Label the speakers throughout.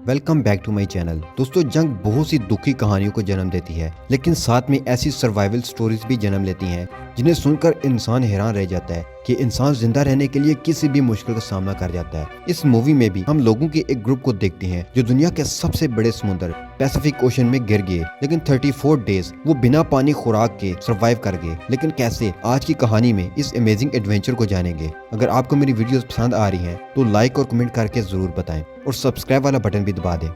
Speaker 1: Welcome back to my channel. दोस्तों, जंग बहुत सी दुखी कहानियों को जन्म देती है, लेकिन साथ में ऐसी सर्वाइवल स्टोरीज भी जन्म लेती हैं जिन्हें सुनकर इंसान हैरान रह जाता है कि इंसान जिंदा रहने के लिए किसी भी मुश्किल का सामना कर जाता है। इस मूवी में भी हम लोगों के एक ग्रुप को देखते हैं जो दुनिया के सबसे बड़े समुद्र पैसिफिक ओशन में गिर गए, लेकिन 34 डेज वो बिना पानी खुराक के सर्वाइव कर गए। लेकिन कैसे, आज की कहानी में इस अमेजिंग एडवेंचर को जानेंगे। अगर आपको मेरी वीडियोस पसंद आ रही हैं तो लाइक और कमेंट करके जरूर बताएं और सब्सक्राइब वाला बटन भी दबा दें।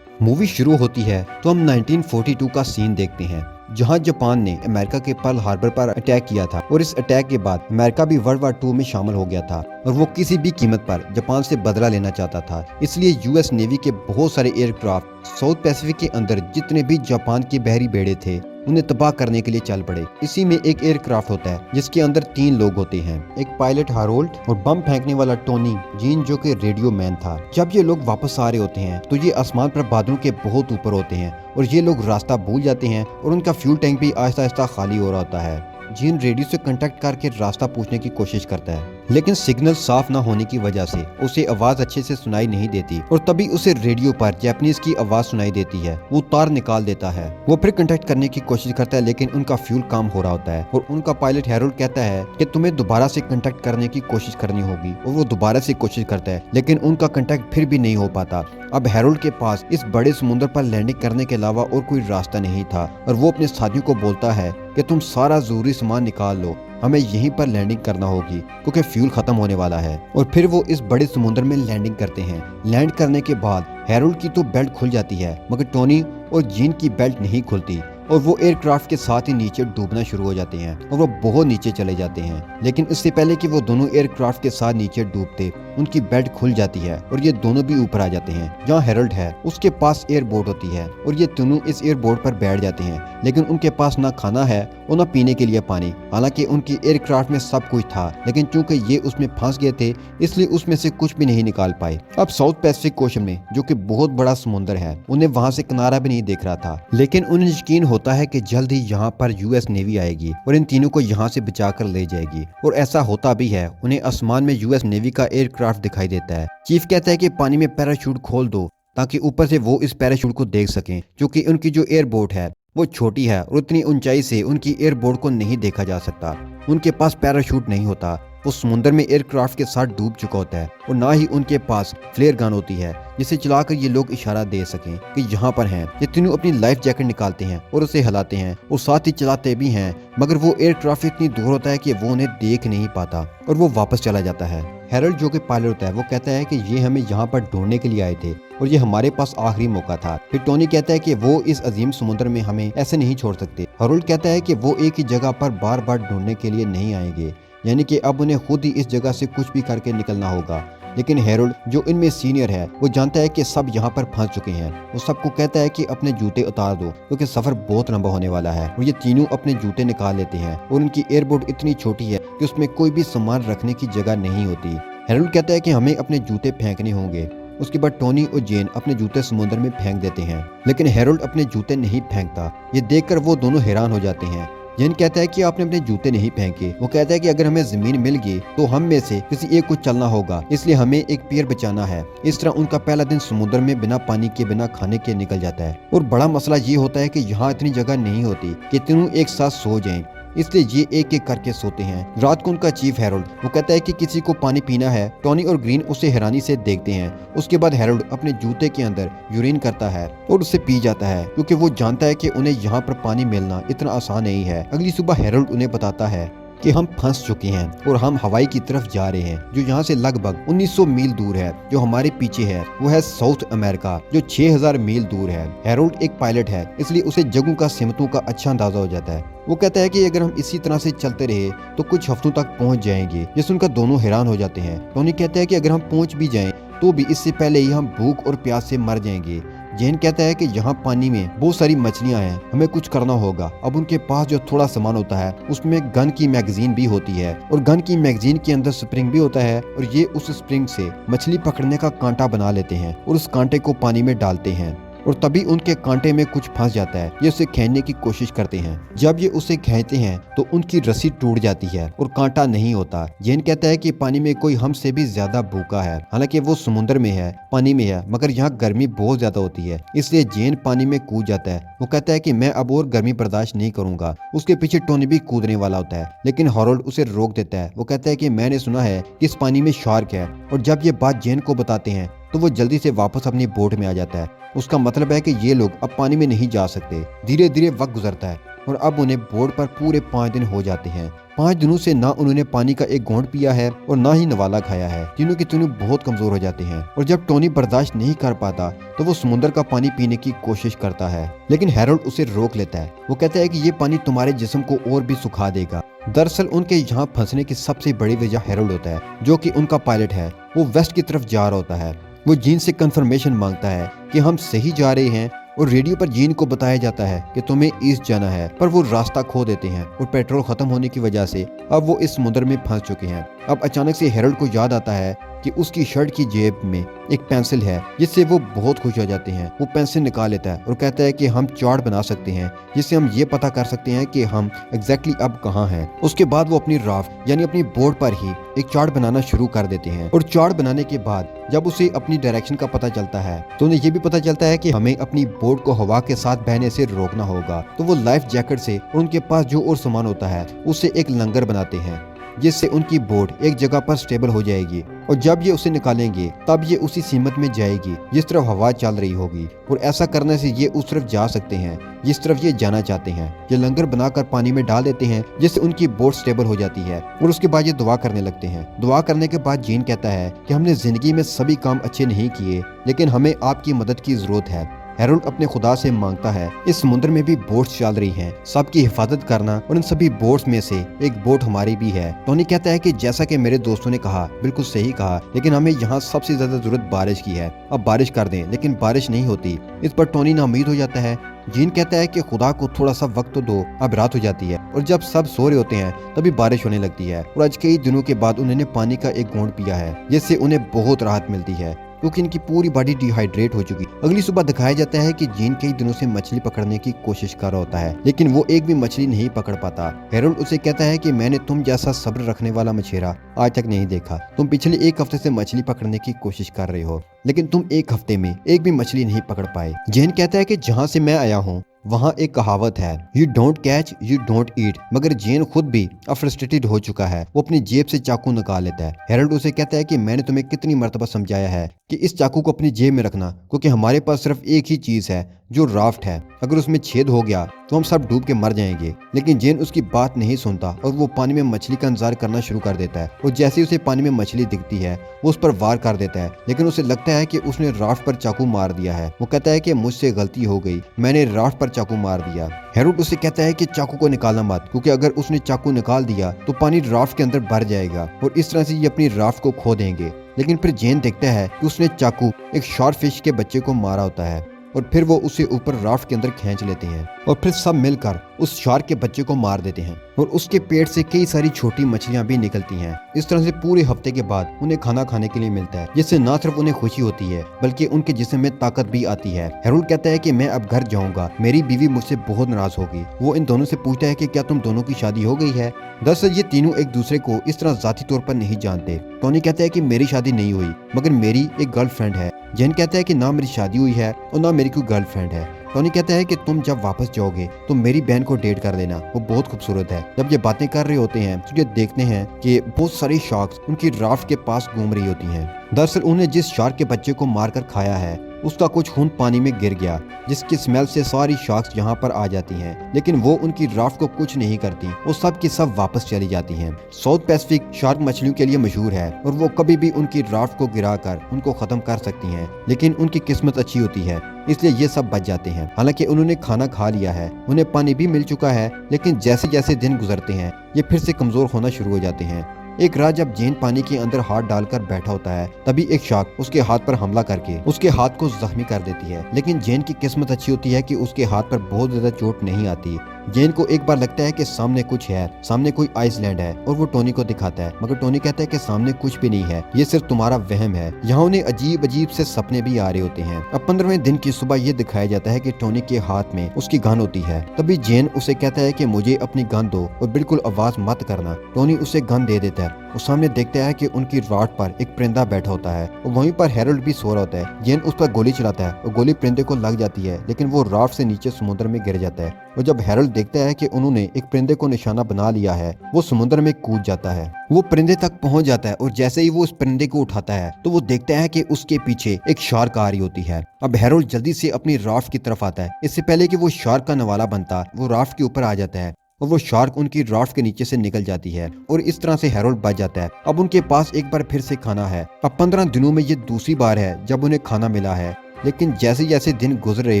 Speaker 1: मूवी शुरू होती है तो हम 1942 का सीन देखते हैं, जहां जापान ने अमेरिका के पर्ल हार्बर पर अटैक किया था और इस अटैक के बाद अमेरिका भी वर्ल्ड वार 2 में शामिल हो गया था और वो किसी भी कीमत पर जापान से बदला लेना चाहता था। इसलिए यूएस नेवी के बहुत सारे एयरक्राफ्ट साउथ पैसिफिक के अंदर जितने भी जापान के बहरी बेड़े थे उन्हें तबाह करने के लिए चल पड़े। इसी में एक एयरक्राफ्ट होता है जिसके अंदर 3 लोग होते हैं, एक पायलट हारोल्ड और बम फेंकने वाला टोनी जीन जो कि रेडियो मैन था। जब ये लोग वापस आ रहे होते हैं तो ये आसमान पर बादलों के बहुत ऊपर होते हैं और ये लोग रास्ता भूल जाते हैं और उनका फ्यूल टैंक भी आहिस्ता आहिस्ता खाली हो रहा होता है। जीन रेडियो से कांटेक्ट करके रास्ता पूछने की कोशिश करता है, लेकिन सिग्नल साफ ना होने की वजह से उसे आवाज अच्छे से सुनाई नहीं देती और तभी उसे रेडियो पर जापानीज की आवाज सुनाई देती है। वो तार निकाल देता है। वो फिर कांटेक्ट करने की कोशिश करता है, लेकिन उनका फ्यूल कम हो रहा होता है और उनका पायलट हैरोल्ड कहता है कि तुम्हें दोबारा से कांटेक्ट करने की कोशिश करनी होगी और वो दोबारा से कोशिश करता है, लेकिन उनका कांटेक्ट फिर भी नहीं हो पाता। अब हैरोल्ड के पास इस बड़े समुद्र पर लैंडिंग करने के अलावा और कोई रास्ता नहीं था और वो अपने साथियों को बोलता है कि तुम सारा जरूरी सामान निकाल लो, हमें यहीं पर लैंडिंग करना होगी क्योंकि फ्यूल खत्म होने वाला है। और फिर वो इस बड़े समुद्र में लैंडिंग करते हैं। लैंड करने के बाद हैरोल्ड की तो बेल्ट खुल जाती है, मगर टोनी और जीन की बेल्ट नहीं खुलती और वो एयरक्राफ्ट के साथ ही नीचे डूबना शुरू हो जाते हैं और वो बहुत नीचे चले जाते हैं। लेकिन इससे पहले कि वो दोनों एयरक्राफ्ट के साथ नीचे डूबते, उनकी बेल्ट खुल जाती है और ये दोनों भी ऊपर आ जाते हैं। जहाँ हैरोल्ड है उसके पास एयर बोट होती है और ये दोनों इस एयर बोट पर बैठ जाते हैं, लेकिन उनके पास ना खाना है और ना पीने के लिए पानी। हालांकि उनकी एयरक्राफ्ट में सब कुछ था, लेकिन चूंकि ये उसमें फंस गए थे इसलिए उसमें से कुछ भी नहीं निकाल पाए। अब साउथ पैसिफिक ओशन में, जो कि बहुत बड़ा समुद्र है, उन्हें वहां से किनारा भी नहीं दिख रहा था, लेकिन उन्हें यकीन होता है कि जल्द ही यहाँ पर यूएस नेवी आएगी और इन तीनों को यहाँ से बचा कर ले जाएगी। और ऐसा होता भी है। उन्हें आसमान में यूएस नेवी का एयरक्राफ्ट दिखाई देता है। चीफ कहता है कि पानी में पैराशूट खोल दो ताकि ऊपर से वो इस पैराशूट को देख सकें, क्योंकि उनकी जो एयरबोट है वो छोटी है और उतनी ऊंचाई से उनकी एयरबोट को नहीं देखा जा सकता। उनके पास पैराशूट नहीं होता। वो समुद्र में एयरक्राफ्ट के साथ डूब चुका होता है और ना ही उनके पास फ्लेयर गन होती है जिसे चलाकर ये लोग इशारा दे सकें कि यहाँ पर हैं। ये तीनों अपनी लाइफ जैकेट निकालते हैं और उसे हिलाते हैं और साथ ही चलाते भी हैं, मगर वो एयरक्राफ्ट इतनी दूर होता है कि वो उन्हें देख नहीं पाता और वो वापस चला जाता है। हैरोल्ड, जो कि पायलट होता है, वो कहता है कि ये हमें यहाँ पर ढूंढने के लिए आए थे और ये हमारे पास आखिरी मौका था। फिर टोनी कहता है कि वो इस अजीम समुद्र में हमें ऐसे नहीं छोड़ सकते। हैरोल्ड कहता है कि वो एक ही जगह पर बार बार ढूंढने के लिए नहीं आएंगे, यानी कि अब उन्हें खुद ही इस जगह से कुछ भी करके निकलना होगा। लेकिन हैरोल्ड, जो इनमें सीनियर है, वो जानता है कि सब यहाँ पर फंस चुके हैं। वो सबको कहता है कि अपने जूते उतार दो क्योंकि सफर बहुत लंबा होने वाला है। और ये तीनों अपने जूते निकाल लेते हैं और उनकी एयरबोट इतनी छोटी है कि उसमें कोई भी सामान रखने की जगह नहीं होती। हैरोल्ड कहता है कि हमें अपने जूते फेंकने होंगे। उसके बाद टोनी और जेन अपने जूते समुद्र में फेंक देते हैं, लेकिन हैरोल्ड अपने जूते नहीं फेंकता। ये देखकर वो दोनों हैरान हो जाते हैं। जेन कहता है कि आपने अपने जूते नहीं फेंके। वो कहता है कि अगर हमें जमीन मिल गई तो हम में से किसी एक को चलना होगा, इसलिए हमें एक पैर बचाना है। इस तरह उनका पहला दिन समुद्र में बिना पानी के, बिना खाने के निकल जाता है। और बड़ा मसला ये होता है कि यहाँ इतनी जगह नहीं होती कि तीनों एक साथ सो जाएं, इसलिए ये एक एक करके सोते हैं। रात को उनका चीफ हैरोल्ड, वो कहता है कि किसी को पानी पीना है। टोनी और ग्रीन उसे हैरानी से देखते हैं। उसके बाद हैरोल्ड अपने जूते के अंदर यूरिन करता है और उसे पी जाता है, क्योंकि वो जानता है कि उन्हें यहाँ पर पानी मिलना इतना आसान नहीं है। अगली सुबह हैरोल्ड उन्हें बताता है कि हम फंस चुके हैं और हम हवाई की तरफ जा रहे हैं, जो यहाँ से लगभग 1900 मील दूर है। जो हमारे पीछे है वो है साउथ अमेरिका, जो 6000 मील दूर है। हैरोल्ड एक पायलट है, इसलिए उसे जगहों का, सीमतों का अच्छा अंदाजा हो जाता है। वो कहता है कि अगर हम इसी तरह से चलते रहे तो कुछ हफ्तों तक पहुंच जाएंगे। ये सुनकर दोनों हैरान हो जाते हैं। टोनी कहता है कि अगर हम पहुंच भी जाएं तो भी इससे पहले ही हम भूख और प्यास से मर जाएंगे। जेन कहता है कि यहाँ पानी में बहुत सारी मछलियाँ हैं, हमें कुछ करना होगा। अब उनके पास जो थोड़ा सामान होता है उसमें गन की मैगजीन भी होती है और गन की मैगजीन के अंदर स्प्रिंग भी होता है और ये उस स्प्रिंग से मछली पकड़ने का कांटा बना लेते हैं और उस कांटे को पानी में डालते हैं। और तभी उनके कांटे में कुछ फंस जाता है। ये उसे खींचने की कोशिश करते हैं। जब ये उसे खींचते हैं तो उनकी रस्सी टूट जाती है और कांटा नहीं होता। जेन कहता है कि पानी में कोई हमसे भी ज्यादा भूखा है। हालांकि वो समुद्र में है, पानी में है, मगर यहाँ गर्मी बहुत ज्यादा होती है, इसलिए जेन पानी में कूद जाता है। वो कहता है कि मैं अब और गर्मी बर्दाश्त नहीं करूंगा। उसके पीछे टोनी भी कूदने वाला होता है, लेकिन हैरोल्ड उसे रोक देता है। वो कहता है कि मैंने सुना है कि इस पानी में शार्क है, और जब ये बात जेन को बताते हैं तो वो जल्दी से वापस अपनी बोट में आ जाता है। उसका मतलब है कि ये लोग अब पानी में नहीं जा सकते। धीरे धीरे वक्त गुजरता है और अब उन्हें बोट पर पूरे 5 दिन हो जाते हैं। 5 दिनों से ना उन्होंने पानी का एक घूंट पिया है और ना ही नवाला खाया है। तीनों के तीनों बहुत कमजोर हो जाते हैं और जब टोनी बर्दाश्त नहीं कर पाता तो वो समुद्र का पानी पीने की कोशिश करता है, लेकिन हैरोल्ड उसे रोक लेता है। वो कहता है कि ये पानी तुम्हारे जिस्म को और भी सुखा देगा। दरअसल उनके यहाँ फंसने की सबसे बड़ी वजह हैरोल्ड होता है, जो कि उनका पायलट है। वो वेस्ट की तरफ जा रहा होता है। वो जीन से कंफर्मेशन मांगता है कि हम सही जा रहे हैं, और रेडियो पर जीन को बताया जाता है कि तुम्हें ईस्ट जाना है, पर वो रास्ता खो देते हैं और पेट्रोल खत्म होने की वजह से अब वो इस समुद्र में फंस चुके हैं। अब अचानक से हैरोल्ड को याद आता है कि उसकी शर्ट की जेब में एक पेंसिल है, जिससे वो बहुत खुश हो जाते हैं। वो पेंसिल निकाल लेता है और कहता है कि हम चार्ट बना सकते हैं, जिससे हम ये पता कर सकते हैं कि हम एग्जैक्टली अब कहाँ हैं। उसके बाद वो अपनी राफ्ट यानी अपनी बोट पर ही एक चार्ट बनाना शुरू कर देते हैं, और चार्ट बनाने के बाद जब उसे अपनी डायरेक्शन का पता चलता है तो उन्हें ये भी पता चलता है कि हमें अपनी बोट को हवा के साथ बहने से रोकना होगा। तो वो लाइफ जैकेट से और उनके पास जो और सामान होता है उससे एक लंगर बनाते हैं, जिससे उनकी बोट एक जगह पर स्टेबल हो जाएगी, और जब ये उसे निकालेंगे तब ये उसी सीमत में जाएगी जिस तरफ हवा चल रही होगी, और ऐसा करने से ये उस तरफ जा सकते हैं जिस तरफ ये जाना चाहते हैं। ये लंगर बनाकर पानी में डाल देते हैं, जिससे उनकी बोट स्टेबल हो जाती है, और उसके बाद ये दुआ करने लगते हैं। दुआ करने के बाद जीन कहता है कि हमने जिंदगी में सभी काम अच्छे नहीं किए, लेकिन हमें आपकी मदद की जरूरत है। हैरोल्ड अपने खुदा से मांगता है इस समुद्र में भी बोट्स चल रही हैं, सबकी हिफाजत करना, और इन सभी बोट्स में से एक बोट हमारी भी है। टोनी कहता है कि जैसा कि मेरे दोस्तों ने कहा, बिल्कुल सही कहा, लेकिन हमें यहाँ सबसे ज्यादा जरूरत बारिश की है। अब बारिश कर दें, लेकिन बारिश नहीं होती। इस पर टोनी नाउम्मीद हो जाता है। जीन कहता है कि खुदा को थोड़ा सा वक्त तो दो। अब रात हो जाती है और जब सब सो रहे होते हैं तभी बारिश होने लगती है, और आज कई दिनों के बाद उन्होंने पानी का एक घूंट पिया है, जिससे उन्हें बहुत राहत मिलती है, क्योंकि इनकी पूरी बॉडी डिहाइड्रेट हो चुकी। अगली सुबह दिखाया जाता है कि जीन कई दिनों से मछली पकड़ने की कोशिश कर रहा होता है, लेकिन वो एक भी मछली नहीं पकड़ पाता। हैरोल्ड उसे कहता है कि मैंने तुम जैसा सब्र रखने वाला मछेरा आज तक नहीं देखा। तुम पिछले 1 हफ्ते से मछली पकड़ने की कोशिश कर रहे हो, लेकिन तुम 1 हफ्ते में एक भी मछली नहीं पकड़ पाए। जेन कहता है कि जहाँ से मैं आया हूँ वहाँ एक कहावत है, you don't catch you don't eat. मगर जेन खुद भी फ्रस्ट्रेटेड हो चुका है। वो अपनी जेब से चाकू निकाल लेता है। हैरोल्ड उसे कहता है कि मैंने तुम्हें कितनी मर्तबा समझाया है कि इस चाकू को अपनी जेब में रखना, क्योंकि हमारे पास सिर्फ एक ही चीज है जो राफ्ट है। अगर उसमें छेद हो गया तो हम सब डूब के मर जाएंगे। लेकिन जेन उसकी बात नहीं सुनता और वो पानी में मछली का इंतजार करना शुरू कर देता है। और जैसे ही उसे पानी में मछली दिखती है वो उस पर वार कर देता है, लेकिन उसे लगता है कि उसने राफ्ट पर चाकू मार दिया है। वो कहता है कि मुझसे गलती हो गई, मैंने राफ्ट पर चाकू मार दिया। हैरोल्ड उसे कहता है कि चाकू को निकालना मत, क्योंकि अगर उसने चाकू निकाल दिया तो पानी राफ्ट के अंदर भर जाएगा और इस तरह से ये अपनी राफ्ट को खो देंगे। लेकिन फिर जेन देखता है कि उसने चाकू एक शार्क फिश के बच्चे को मारा होता है, और फिर वो उसे ऊपर राफ्ट के अंदर खींच लेते हैं और फिर सब मिलकर उस शार्क के बच्चे को मार देते हैं, और उसके पेट से कई सारी छोटी मछलियां भी निकलती हैं। इस तरह से पूरे हफ्ते के बाद उन्हें खाना खाने के लिए मिलता है, जिससे न सिर्फ उन्हें खुशी होती है बल्कि उनके जिस्म में ताकत भी आती है। हैरोल्ड कहता है कि मैं अब घर जाऊंगा, मेरी बीवी मुझसे बहुत नाराज होगी। वो इन दोनों से पूछता है कि क्या तुम दोनों की शादी हो गई है। दरअसल ये तीनों एक दूसरे को इस तरह जाती तौर पर नहीं जानते। टोनी कहता है कि मेरी शादी नहीं हुई, मगर मेरी एक गर्लफ्रेंड है। जेन कहता है कि ना मेरी शादी हुई है और ना मेरी कोई गर्लफ्रेंड है। टोनी कहता है कि तुम जब वापस जाओगे तो मेरी बहन को डेट कर लेना, वो बहुत खूबसूरत है। जब ये बातें कर रहे होते हैं तो ये देखते हैं कि बहुत सारी शार्क्स उनकी राफ्ट के पास घूम रही होती हैं। दरअसल उन्हें जिस शार्क के बच्चे को मारकर खाया है उसका कुछ खून पानी में गिर गया, जिसकी स्मेल से सारी शार्क्स यहाँ पर आ जाती हैं, लेकिन वो उनकी राफ्ट को कुछ नहीं करती। वो सब की सब वापस चली जाती हैं। साउथ पैसिफिक शार्क मछलियों के लिए मशहूर है और वो कभी भी उनकी राफ्ट को गिराकर उनको खत्म कर सकती हैं, लेकिन उनकी किस्मत अच्छी होती है, इसलिए ये सब बच जाते हैं। हालांकि उन्होंने खाना खा लिया है, उन्हें पानी भी मिल चुका है, लेकिन जैसे जैसे दिन गुजरते हैं ये फिर से कमजोर होना शुरू हो जाते हैं। एक रात जब जेन पानी के अंदर हाथ डालकर बैठा होता है, तभी एक शार्क उसके हाथ पर हमला करके उसके हाथ को जख्मी कर देती है। लेकिन जेन की किस्मत अच्छी होती है कि उसके हाथ पर बहुत ज्यादा चोट नहीं आती। जेन को एक बार लगता है कि सामने कुछ है, सामने कोई आइसलैंड है, और वो टोनी को दिखाता है, मगर टोनी कहता है कि सामने कुछ भी नहीं है, ये सिर्फ तुम्हारा वहम है। यहाँ उन्हें अजीब अजीब से सपने भी आ रहे होते हैं। अब 15वें दिन की सुबह ये दिखाया जाता है कि टोनी के हाथ में उसकी गन होती है। तभी जेन उसे कहता है कि मुझे अपनी गन दो और बिल्कुल आवाज मत करना। टोनी उसे गन दे देता है। वो सामने देखता है कि उनकी राड पर एक परिंदा बैठा होता है और वहीं पर हैरोल्ड भी सो रहा होता है। जेन उस पर गोली चलाता है और गोली परिंदे को लग जाती है, लेकिन वो राफ्ट से नीचे समुद्र में गिर जाता है। और जब हैरोल्ड देखता है कि उन्होंने एक परिंदे को निशाना बना लिया है, वो समुद्र में कूद जाता है। वो परिंदे तक पहुंच जाता है और जैसे ही वो उस परिंदे को उठाता है तो वो देखता है कि उसके पीछे एक शार्क आ रही होती है। अब हैरोल्ड जल्दी से अपनी राफ्ट की तरफ आता है। इससे पहले कि वो शार्क का नवाला बनता, वो राफ्ट के ऊपर आ जाता है और वो शार्क उनकी राफ्ट के नीचे से निकल जाती है और इस तरह से हैरोल्ड बच जाता है। अब उनके पास एक बार फिर से खाना है। अब 15 दिनों में ये दूसरी बार है जब उन्हें खाना मिला है, लेकिन जैसे जैसे दिन गुजर रहे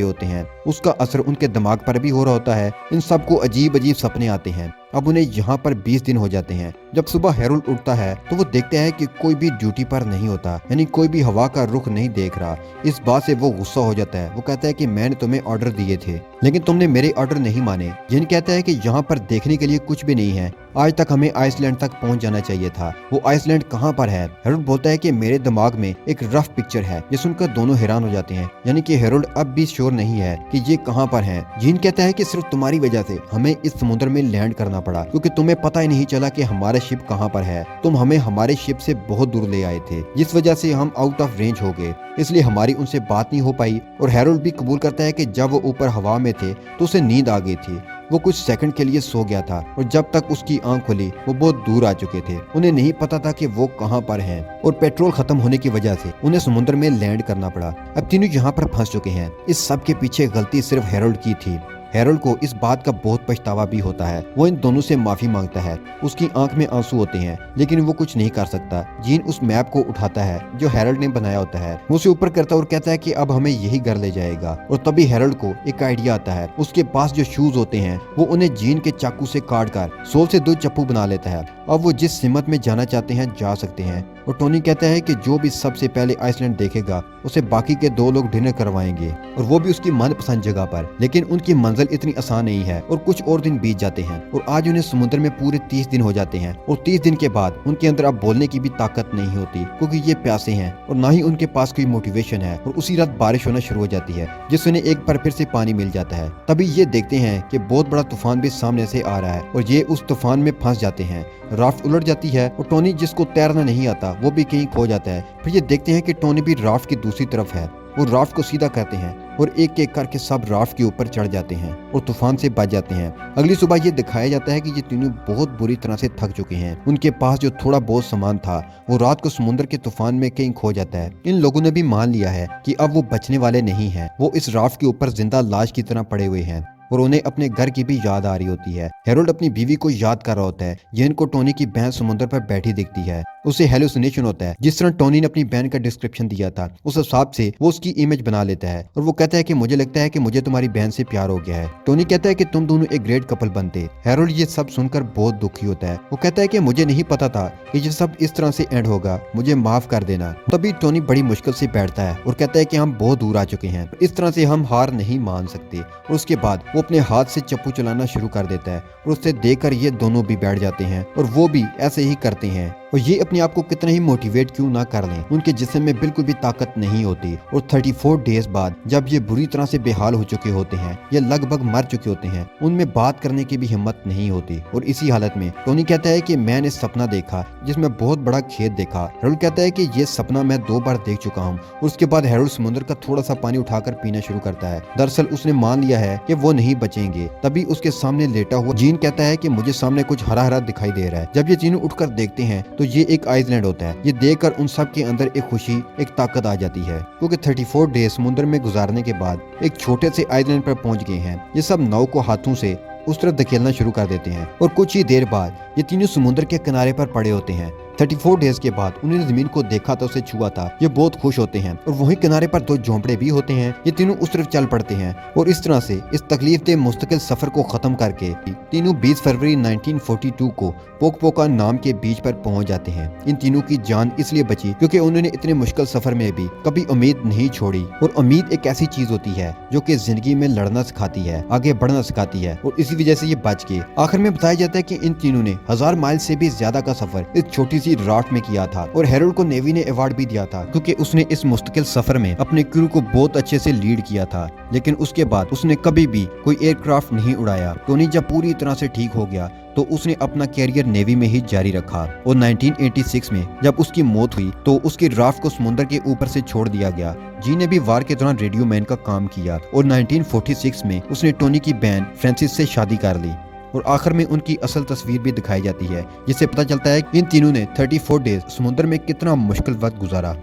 Speaker 1: होते हैं उसका असर उनके दिमाग पर भी हो रहा होता है। इन सबको अजीब अजीब सपने आते हैं। अब उन्हें यहाँ पर 20 दिन हो जाते हैं। जब सुबह हैरोल्ड उठता है तो वो देखता है कि कोई भी ड्यूटी पर नहीं होता, यानी कोई भी हवा का रुख नहीं देख रहा। इस बात से वो गुस्सा हो जाता है। वो कहता है कि मैंने तुम्हें ऑर्डर दिए थे, लेकिन तुमने मेरे ऑर्डर नहीं माने। जिन कहता है कि यहाँ पर देखने के लिए कुछ भी नहीं है, आज तक हमें आइसलैंड तक पहुँच जाना चाहिए था। वो आइसलैंड कहाँ पर है? हैरोल्ड बोलता है कि मेरे दिमाग में एक रफ पिक्चर है। ये सुनकर दोनों हैरान हो जाते हैं, यानी कि हैरोल्ड अब भी श्योर नहीं है कि ये कहाँ पर है। जीन कहता है कि सिर्फ तुम्हारी वजह से हमें इस समुद्र में लैंड करना पड़ा, क्योंकि तुम्हें पता ही नहीं चला कि हमारा शिप कहाँ पर है। तुम हमें हमारे शिप से बहुत दूर ले आए थे, जिस वजह से हम आउट ऑफ रेंज हो गए, इसलिए हमारी उनसे बात नहीं हो पाई। और हैरोल्ड भी कबूल करता है कि जब वो ऊपर हवा में थे तो उसे नींद आ गई थी। वो कुछ सेकंड के लिए सो गया था और जब तक उसकी आंख खुली वो बहुत दूर आ चुके थे। उन्हें नहीं पता था कि वो कहाँ पर हैं और पेट्रोल खत्म होने की वजह से उन्हें समुद्र में लैंड करना पड़ा। अब तीनों यहाँ पर फंस चुके हैं। इस सब के पीछे गलती सिर्फ हैरोल्ड की थी। हैरोल्ड को इस बात का बहुत पछतावा भी होता है। वो इन दोनों से माफी मांगता है। उसकी आंख में आंसू होते हैं, लेकिन वो कुछ नहीं कर सकता। जीन उस मैप को उठाता है जो हैरोल्ड ने बनाया होता है। वो उसे ऊपर करता और कहता है कि अब हमें यही घर ले जाएगा। और तभी हैरोल्ड को एक आइडिया आता है। उसके पास जो शूज होते हैं वो उन्हें जीन के चाकू से काट कर सोल से 2 चप्पू बना लेता है। अब वो जिस सिमत में जाना चाहते हैं जा सकते हैं। और टोनी कहता है कि जो भी सबसे पहले आइसलैंड देखेगा उसे बाकी के 2 लोग डिनर करवाएंगे, और वो भी उसकी मनपसंद जगह पर। लेकिन उनकी मंजिल इतनी आसान नहीं है और कुछ और दिन बीत जाते हैं और आज उन्हें समुद्र में पूरे 30 दिन हो जाते हैं। और 30 दिन के बाद उनके अंदर अब बोलने की भी ताकत नहीं होती, क्योंकि ये प्यासे हैं और ना ही उनके पास कोई मोटिवेशन है। और उसी रात बारिश होना शुरू हो जाती है, जिससे उन्हें एक बार फिर से पानी मिल जाता है। तभी ये देखते हैं कि बहुत बड़ा तूफान भी सामने से आ रहा है और ये उस तूफान में फंस जाते हैं। राफ्ट उलट जाती है और टोनी, जिसको तैरना नहीं आता, वो भी कहीं खो जाता है। फिर ये देखते हैं कि टोनी भी राफ्ट की दूसरी तरफ है। वो राफ्ट को सीधा करते हैं और एक एक करके सब राफ्ट के ऊपर चढ़ जाते हैं और तूफान से बच जाते हैं। अगली सुबह ये दिखाया जाता है कि ये तीनों बहुत बुरी तरह से थक चुके हैं। उनके पास जो थोड़ा बहुत सामान था वो रात को समुद्र के तूफान में कहीं खो जाता है। इन लोगों ने भी मान लिया है कि अब वो बचने वाले नहीं हैं। वो इस राफ्ट के ऊपर जिंदा लाश की तरह पड़े हुए हैं और उन्हें अपने घर की भी याद आ रही होती है। हैरोल्ड अपनी बीवी को याद कर रहा होता है, जिनको टोनी की बहन समुद्र पर बैठी दिखती है। उसे हेलुसिनेशन होता है। जिस तरह टोनी ने अपनी बहन का डिस्क्रिप्शन दिया था उस हिसाब से वो उसकी इमेज बना लेता है और वो कहता है कि मुझे लगता है कि मुझे तुम्हारी बहन से प्यार हो गया है। टोनी कहता है कि तुम दोनों एक ग्रेट कपल बनते। हैरोल्ड ये सब सुनकर बहुत दुखी होता है। वो कहता है कि मुझे नहीं पता था कि ये सब इस तरह से एंड होगा, मुझे माफ कर देना। तभी टोनी बड़ी मुश्किल से बैठता है और कहता है कि हम बहुत दूर आ चुके हैं, इस तरह से हम हार नहीं मान सकते। और उसके बाद वो अपने हाथ से चप्पू चलाना शुरू कर देता है और उससे देखकर ये दोनों भी बैठ जाते हैं और वो भी ऐसे ही करते हैं। और ये अपने आप को कितना ही मोटिवेट क्यों ना कर लें, उनके जिस्म में बिल्कुल भी ताकत नहीं होती। और 34 डेज बाद जब ये बुरी तरह से बेहाल हो चुके होते हैं, ये लगभग मर चुके होते हैं, उनमें बात करने की भी हिम्मत नहीं होती। और इसी हालत में टोनी कहता है कि मैंने सपना देखा जिसमें बहुत बड़ा खेत देखा। हैरोल्ड कहता है कि ये सपना मैं 2 बार देख चुका हूँ। उसके बाद हैरोल्ड समुद्र का थोड़ा सा पानी उठाकर पीना शुरू करता है। दरअसल उसने मान लिया है कि वो नहीं बचेंगे। तभी उसके सामने लेटा हुआ जीन कहता है कि मुझे सामने कुछ हरा हरा दिखाई दे रहा है। जब ये तीनों उठकर देखते हैं तो ये एक आइसलैंड होता है। ये देखकर उन सब के अंदर एक खुशी, एक ताकत आ जाती है, क्योंकि 34 डेज समुद्र में गुजारने के बाद एक छोटे से आइसलैंड पर पहुंच गए हैं। ये सब नाव को हाथों से उस तरफ धकेलना शुरू कर देते हैं और कुछ ही देर बाद ये तीनों समुद्र के किनारे पर पड़े होते हैं। 34 डेज के बाद उन्होंने जमीन को देखा तो उसे छुआ था। ये बहुत खुश होते हैं और वहीं किनारे पर 2 झोंपड़े भी होते हैं। ये तीनों उस तरफ चल पड़ते हैं और इस तरह से इस तकलीफदेह मुस्तकिल सफर को खत्म करके तीनों 20 फरवरी 1942 को पोकपोका नाम के बीच पर पहुंच जाते हैं। इन तीनों की जान इसलिए बची क्योंकि उन्होंने इतने मुश्किल सफर में भी कभी उम्मीद नहीं छोड़ी। और उम्मीद एक ऐसी चीज होती है जो कि जिंदगी में लड़ना सिखाती है, आगे बढ़ना सिखाती है, और इसी वजह से ये बच गए। आखिर में बताया जाता है कि इन तीनों ने 1000 माइल से भी ज्यादा का सफर इस छोटी सी राफ्ट में किया था और हेरोल्ड को नेवी ने अवार्ड भी दिया था क्योंकि उसने इस मुश्किल सफर में अपने क्रू को बहुत अच्छे से लीड किया था। लेकिन उसके बाद उसने कभी भी कोई एयरक्राफ्ट नहीं उड़ाया। टोनी जब पूरी तरह से ठीक हो गया तो उसने अपना कैरियर नेवी में ही जारी रखा और 1986 में जब उसकी मौत हुई तो उसकी राफ्ट को समुद्र के ऊपर से छोड़ दिया गया। जी ने भी वार के दौरान रेडियो मैन का काम किया और 1946 में उसने टोनी की बहन फ्रांसिस से शादी कर ली और आखिर में उनकी असल तस्वीर भी दिखाई जाती है जिससे पता चलता है कि इन तीनों ने 34 डेज समुद्र में कितना मुश्किल वक्त गुजारा।